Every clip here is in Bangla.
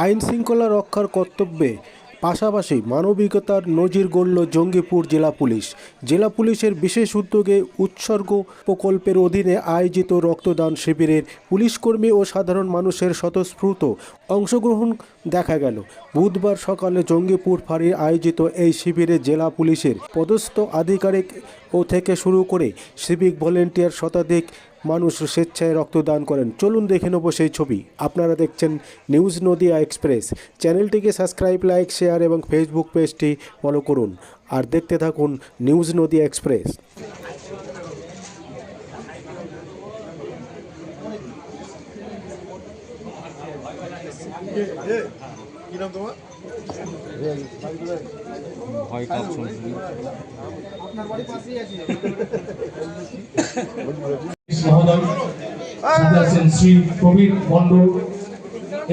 আইন শৃঙ্খলা রক্ষার কর্তব্যে পাশাপাশি মানবিকতার নজির গড়ল জঙ্গিপুর জেলা পুলিশ। জেলা পুলিশের বিশেষ উদ্যোগে উৎসর্গ প্রকল্পের অধীনে আয়োজিত রক্তদান শিবিরের পুলিশকর্মী ও সাধারণ মানুষের স্বতঃস্ফূর্ত অংশগ্রহণ দেখা গেল। বুধবার সকালে জঙ্গিপুর ফাঁড়ির আয়োজিত এই শিবিরে জেলা পুলিশের পদস্থ আধিকারিক ও থেকে শুরু করে সিভিক ভলেন্টিয়ার শতাধিক মানুষ স্বেচ্ছায় রক্তদান করেন। চলুন দেখে নেব সেই ছবি। আপনারা দেখছেন নিউজ নদিয়া এক্সপ্রেস। চ্যানেলটিকে সাবস্ক্রাইব, লাইক, শেয়ার এবং ফেসবুক পেজটি ফলো করুন আর দেখতে থাকুন news Nadia express. Shri Prabir Mondal,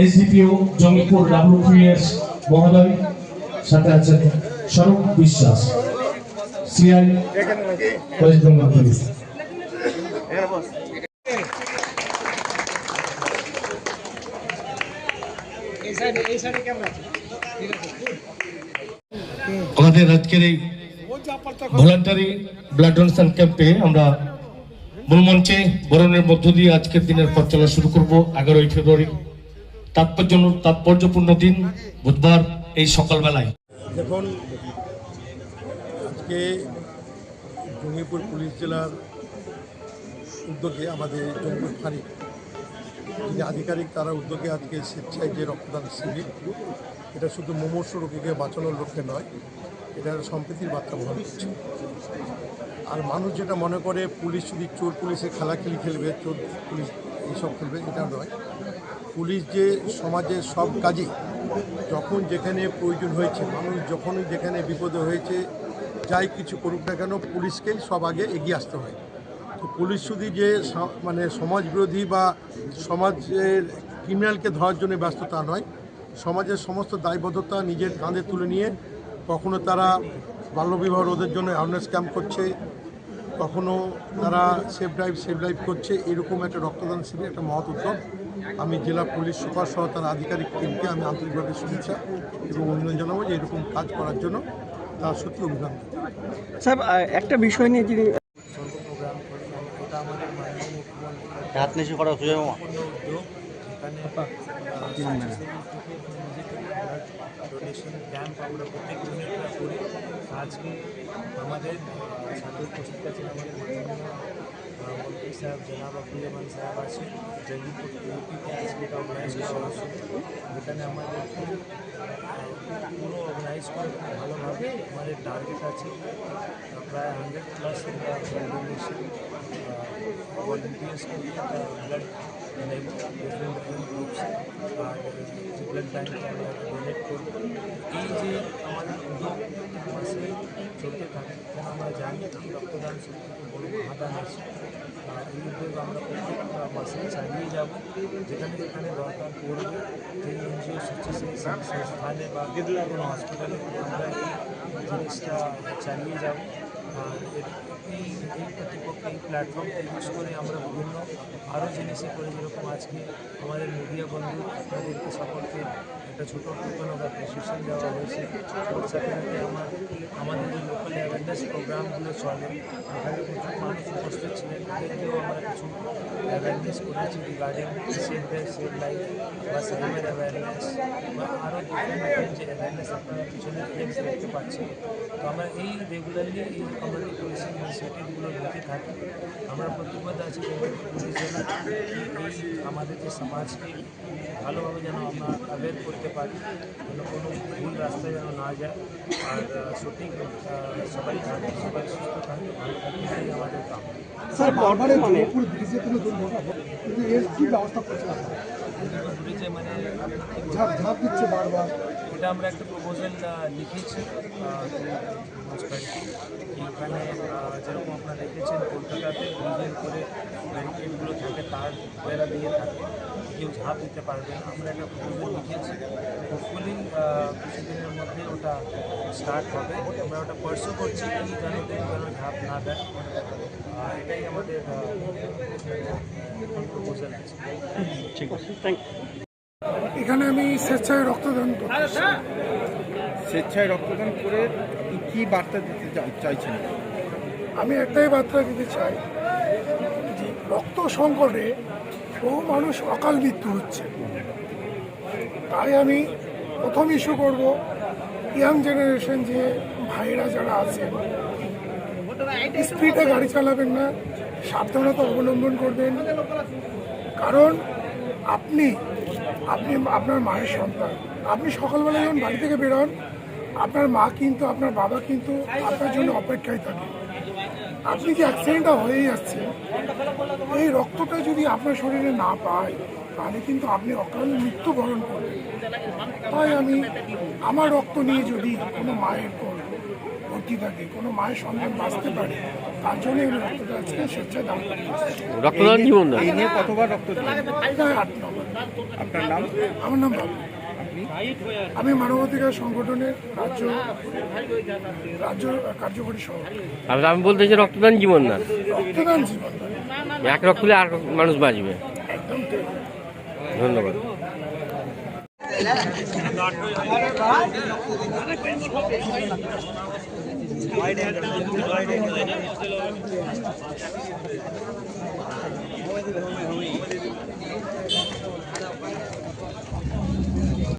SDPO Jangipur WPS মহোদয়, সাথে আছেন স্বরূপ বিশ্বাস, সিআই ওয়েস্ট বেঙ্গল পুলিশ। আমাদের আজকের এই ভলান্টারি ব্লাড ডোনেশন ক্যাম্পে আমরা মূল মঞ্চে বরণের মধ্য দিয়ে আজকের দিনের পথ চলা শুরু করব। 11ই ফেব্রুয়ারি তাৎপর্যপূর্ণ দিন, বুধবার এই সকালবেলায়। দেখুন, আজকে জঙ্গিপুর পুলিশ জেলার উদ্যোগে আমাদের জঙ্গিপুর ফাঁড়ি যে আধিকারিক তারা উদ্যোগে আজকে স্বেচ্ছায় যে রক্তদান শিবির, এটা শুধু মুমূর্ষু রোগীকে বাঁচানোর লক্ষ্যে নয়, এটা সম্প্রীতির বার্তা বহন করছে। আর মানুষ যেটা মনে করে পুলিশ শুধু চোর পুলিশে খেলাখেলি খেলবে, চোর পুলিশ এইসব খেলবে, এটা নয়। পুলিশ যে সমাজের সব কাজে যখন যেখানে প্রয়োজন হয়েছে, মানুষ যখনই যেখানে বিপদে হয়েছে, যাই কিছু করুক না কেন, পুলিশকেই সব আগে এগিয়ে আসতে হয়। তো পুলিশ শুধু যে মানে সমাজবিরোধী বা সমাজের ক্রিমিনালকে ধরার জন্য ব্যস্ত তা নয়, সমাজের সমস্ত দায়বদ্ধতা নিজের কাঁধে তুলে নিয়ে কখনো তারা বাল্যবিবাহ রোধের জন্য অ্যাওয়ারনেস ক্যাম্প করছে, কখনো তারা সেফ ড্রাইভ করছে। এরকম একটা রক্তদান শিবির একটা মহৎ উদ্যোগ। আমি জেলা পুলিশ সুপার সহ তার আধিকারিক টিমকে আমি আন্তরিকভাবে শুভেচ্ছা এবং অভিনন্দন জানাবো যে এরকম কাজ করার জন্য, তার সত্যি অভিনন্দন। স্যার, একটা বিষয় নিয়ে যিনি প্রোগ্রাম করি, এটা আমাদের মাননীয় মুখ্যমন্ত্রী হাত নিচু করা সুযোগ উদ্যোগ, যেখানে ডোনেশন ক্যাম্প আমরা প্রত্যেক ইউনিটরা করি। আজকে আমাদের সাথে উপস্থিত আছেন আমাদের মন্ত্রী সাহেব জনাব আব্দুল রহমান সাহেব আছেন। জঙ্গিপুর ইউপিতে আজকে এটা অর্গানাইজ করা হচ্ছে, যেখানে আমাদের পুরো অর্গানাইজ করে খুব ভালোভাবে আমাদের টার্গেট আছে প্রায় 100+ ডোনেশন ভলেন্টিয়ার্সকে দিয়ে ব্লাড নেব, ডিফারেন্ট গ্রুপস আর ব্লাড ব্যাঙ্কে আমরা ডোনেট করব। এই যে আমাদের উদ্যোগ মাসে চলতে থাকে, কারণ আমরা জানি রক্তদান সবথেকে বড় মহাদান আছে। এই উদ্যোগ আমরা প্রত্যেক মাসে চালিয়ে যাব, যেখানে যেখানে দরকার পড়বে, যে এনজিও স্বেচ্ছাসেবী সংস্থানে বা কোনো হসপিটালে আমরা এই জিনিসটা চালিয়ে যাব। আর এই কর্তৃপক্ষ এই প্ল্যাটফর্মকে ইউজ করে আমরা বিভিন্ন আরও জিনিসই করি, যেরকম আজকে আমাদের মিডিয়া বন্ধু আপনাদেরকে সকলকে একটা ছোটো কোনো বা প্রেসক্রিপশন দেওয়া হয়েছে। ওর সাথে সাথে আমাদের যে লোকাল অ্যাওয়ারনেস প্রোগ্রামগুলো চলে, এখানে প্রচুর মানুষ উপস্থিত ছিলেন, ওদেরকেও আমরা কিছু অ্যাওয়ারনেস করেছি রিগার্ডিং সেভ দেয়ার সেভ লাইফ বা সেভের অ্যাওয়ারনেস বা আরও ডিফারেন্ট যে অ্যাওয়ারনেস আপনারা পিছনে ফ্লেক্স দেখতে পাচ্ছেন। তো আমরা এই রেগুলারলি এই কমিউনিটি পুলিশিং ইনিশিয়েটিভগুলো নিতে থাকি। আমরা প্রতিবাদ আছি পুলিশ যেন এই আমাদের যে সমাজকে ভালোভাবে যেন আমরা অ্যাওয়্যার করতে পারি, যেন কোনো ভুল রাস্তায় যেন না যায়, আর সঠিক সবাই থাকে, সবাই সুস্থ থাকে, ভালো থাকে, এটাই আমাদের কাম। স্যার, বারবারে ব্রিজে কোনো দুর্ঘটনা, কিন্তু এর কী ব্যবস্থা করছে ব্রিজে মানে ঝাঁপ দিচ্ছে বারবার? এটা আমরা একটা প্রপোজাল লিখেছি এইখানে, যেরকম আপনারা দেখেছেন কলকাতাতে ব্রিজের উপরে ব্যারিকেডগুলো থাকে, তার বেড়া দিয়ে থাকে, কেউ ঝাঁপ দিতে পারবে না। আমরা একটা প্রপোজাল লিখেছি, হোপফুলি কিছুদিনের মধ্যে ওটা স্টার্ট হবে। আমরা ওটা পার্সু করছি, এই যেন ধাপ না দেয়। এটাই আমাদের প্রপোজাল আছে। ঠিক আছে, থ্যাংক এখানে আমি স্বেচ্ছায় রক্তদান করতেছি। স্বেচ্ছায় রক্তদান করে আপনি কি বার্তা দিতে চাইছেন? আমি একটাই বার্তা দিতে চাই যে রক্ত সংকটে বহু মানুষ অকাল মৃত্যু হচ্ছে। তাই আমি প্রথম ইস্যু করব ইয়াং জেনারেশন যে ভাইরা যারা আছেন, স্পিডে গাড়ি চালাবেন না, সাবধানতা অবলম্বন করবেন। কারণ আপনি আপনার মায়ের সন্তান। আপনি সকালবেলা যখন বাড়ি থেকে বেরোন, আপনার মা কিন্তু আপনার বাবা কিন্তু আপনার জন্য অপেক্ষায় থাকে। আপনি যে অ্যাক্সিডেন্টটা হয়ে যাচ্ছে, এই রক্তটা যদি আপনার শরীরে না পায় তাহলে কিন্তু আপনি অকাল মৃত্যুবরণ করবেন। তাই আমি আমার রক্ত নিয়ে যদি কোনো মায়ের ভর্তি থাকে, কোনো মায়ের সন্তান বাঁচতে পারে, তার জন্য আমি রক্তটা আজকে স্বেচ্ছায় দান করতেছি। রক্তদান জীবন দান। এই নিয়ে কতবার রক্ত দিলেন? প্রায় 8 নম্বর। আপনার নাম? আমার নাম বাবু। আমি মানবাধিকার সংগঠনের রাজ্য কার্যকরী সভাপতি। আমি বলতে চাই রক্তদান জীবন দান। রক্তদান জীবন দান। এক রক্ত হলে আর মানুষ বাঁচবে। একদম ঠিক। ধন্যবাদ।